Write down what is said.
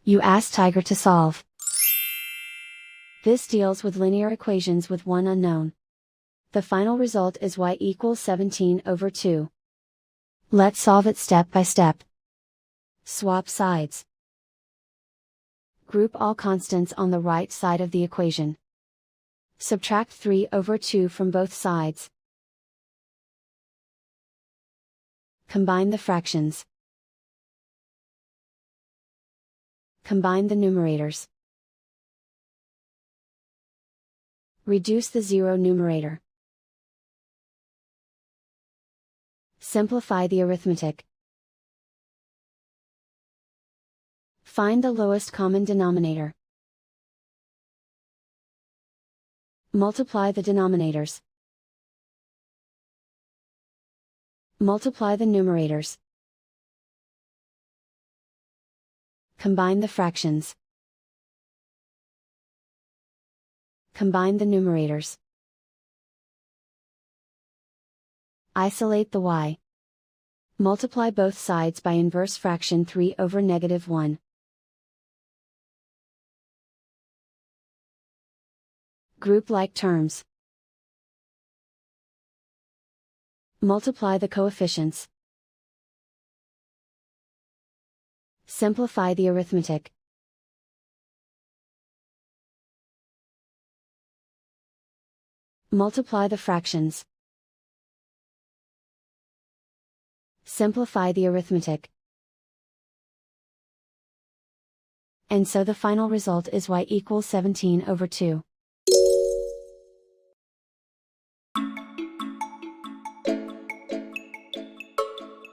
You ask Tiger to solve. This deals with linear equations with one unknown. The final result is y equals 17/2. Let's solve it step by step. Swap sides. Group all constants on the right side of the equation. Subtract 3/2 from both sides. Combine the fractions. Combine the numerators. Reduce the zero numerator. Simplify the arithmetic. Find the lowest common denominator. Multiply the denominators. Multiply the numerators. Combine the fractions. Combine the numerators. Isolate the y. Multiply both sides by inverse fraction 3/(-1). Group like terms. Multiply the coefficients. Simplify the arithmetic. Multiply the fractions. Simplify the arithmetic. And so the final result is y equals 17/2.